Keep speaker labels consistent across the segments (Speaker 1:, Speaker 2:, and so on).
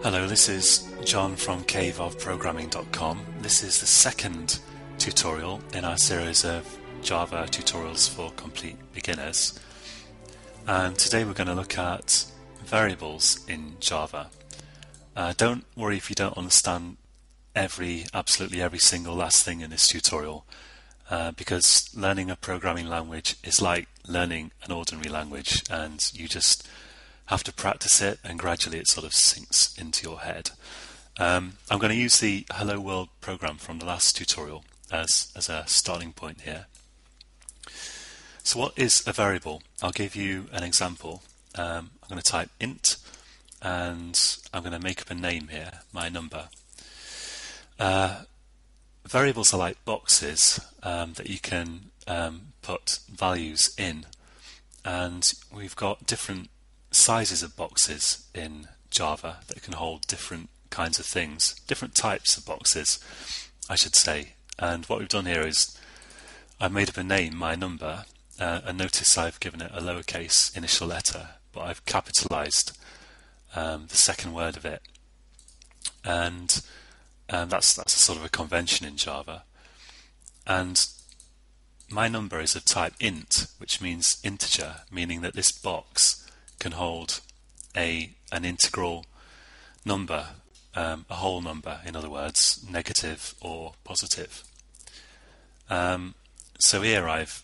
Speaker 1: Hello, this is John from caveofprogramming.com. This is the second tutorial in our series of Java tutorials for complete beginners. And today we're going to look at variables in Java. Don't worry if you don't understand absolutely every single last thing in this tutorial, because learning a programming language is like learning an ordinary language, and you just have to practice it, and gradually it sort of sinks into your head. I'm going to use the Hello World program from the last tutorial as a starting point here. So what is a variable? I'll give you an example. I'm going to type int, and I'm going to make up a name here, my number. Variables are like boxes that you can put values in, and we've got different sizes of boxes in Java that can hold different kinds of things, different types of boxes, I should say. And what we've done here is I've made up a name, my number, and notice I've given it a lowercase initial letter, but I've capitalized the second word of it, and that's a sort of a convention in Java. And my number is of type int, which means integer, meaning that this box can hold an integral number, a whole number, in other words, negative or positive. So here I've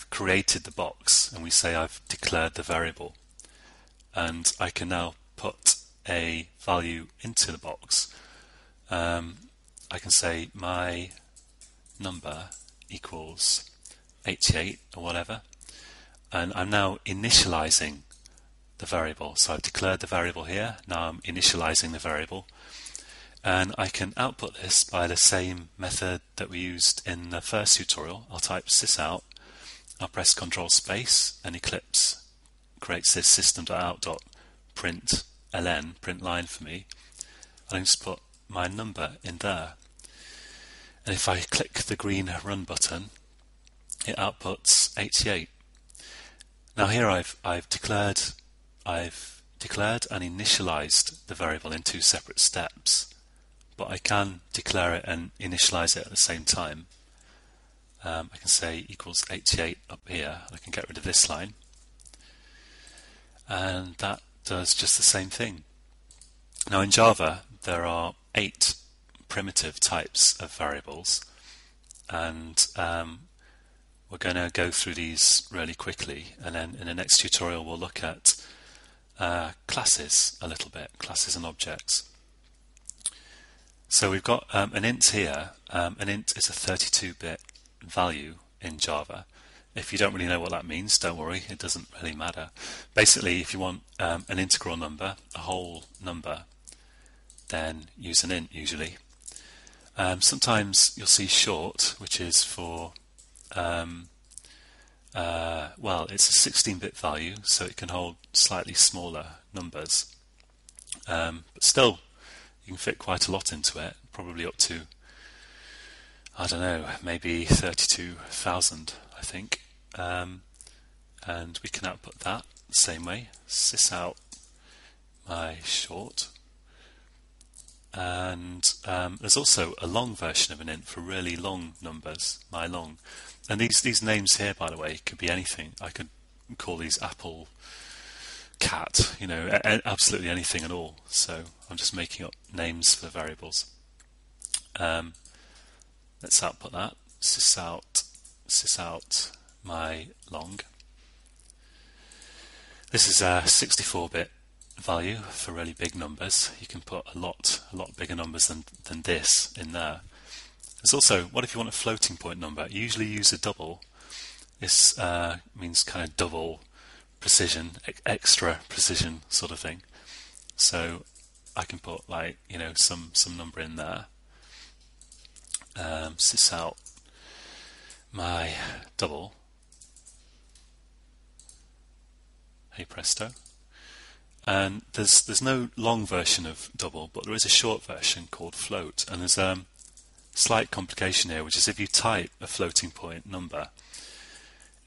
Speaker 1: created the box, and we say I've declared the variable, and I can now put a value into the box. I can say my number equals 88 or whatever, and I'm now initializing the variable. So I've declared the variable here, now I'm initializing the variable, and I can output this by the same method that we used in the first tutorial. I'll type sysout, I'll press Control space, and Eclipse creates this system.out.println, print line for me, and I can just put my number in there, and if I click the green run button, it outputs 88. Now here I've declared and initialized the variable in two separate steps, but I can declare it and initialize it at the same time. I can say equals 88 up here. I can get rid of this line, and that does just the same thing. Now in Java there are 8 primitive types of variables, and we're going to go through these really quickly, and then in the next tutorial we'll look at classes a little bit, classes and objects. So we've got an int here. An int is a 32-bit value in Java. If you don't really know what that means, don't worry, it doesn't really matter. Basically, if you want an integral number, a whole number, then use an int usually. Sometimes you'll see short, which is for well, it's a 16-bit value, so it can hold slightly smaller numbers. But still, you can fit quite a lot into it, probably up to, I don't know, maybe 32,000, I think. And we can output that the same way, sysout my short. And there's also a long version of an int for really long numbers, my long. And these names here, by the way, could be anything. I could call these apple, cat, absolutely anything at all. So I'm just making up names for variables. Let's output that. Sysout my long. This is a 64-bit value for really big numbers. You can put a lot bigger numbers than this in there. There's also, what if you want a floating point number? You usually use a double. This means kind of double precision, extra precision sort of thing. So I can put some number in there. Sysout my double. Hey presto. And there's no long version of double, but there is a short version called float, and there's slight complication here, which is if you type a floating point number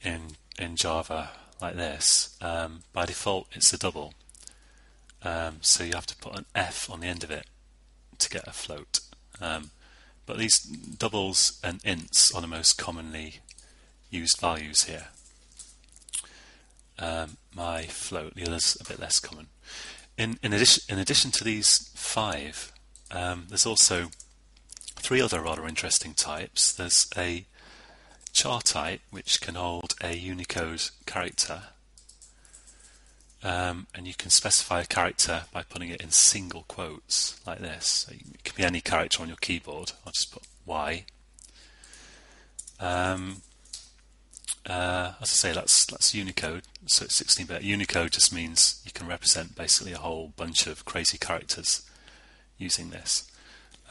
Speaker 1: in Java like this, by default it's a double, so you have to put an F on the end of it to get a float. But these doubles and ints are the most commonly used values here. My float, the others a bit less common. In addition to these 5, there's also 3 other rather interesting types. There's a char type which can hold a Unicode character, and you can specify a character by putting it in single quotes like this. So it can be any character on your keyboard. I'll just put Y. As I say, that's Unicode, so it's 16-bit. Unicode just means you can represent basically a whole bunch of crazy characters using this.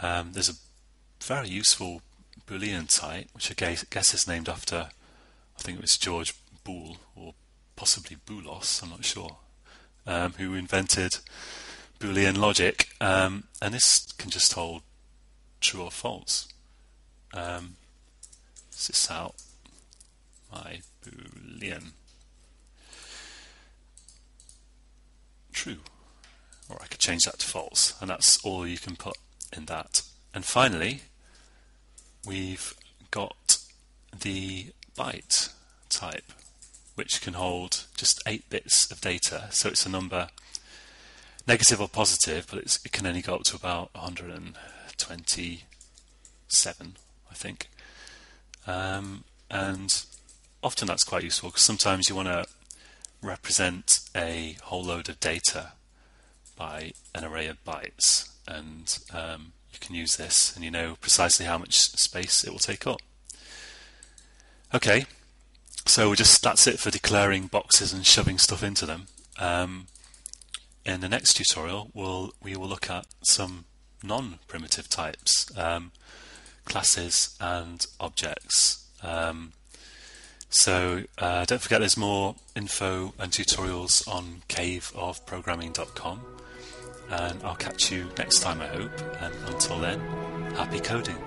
Speaker 1: There's a very useful Boolean type, which I guess is named after, I think it was George Boole, or possibly Boulos, I'm not sure, who invented Boolean logic, and this can just hold true or false. This out my Boolean true, or I could change that to false, and that's all you can put in that. And finally, we've got the byte type, which can hold just 8 bits of data. So it's a number, negative or positive, but it can only go up to about 127, I think. And often that's quite useful, because sometimes you want to represent a whole load of data by an array of bytes, and you can use this, and you know precisely how much space it will take up. Okay, so that's it for declaring boxes and shoving stuff into them. In the next tutorial, we will look at some non-primitive types, classes and objects. So don't forget, there's more info and tutorials on caveofprogramming.com, and I'll catch you next time, I hope, and until then, happy coding.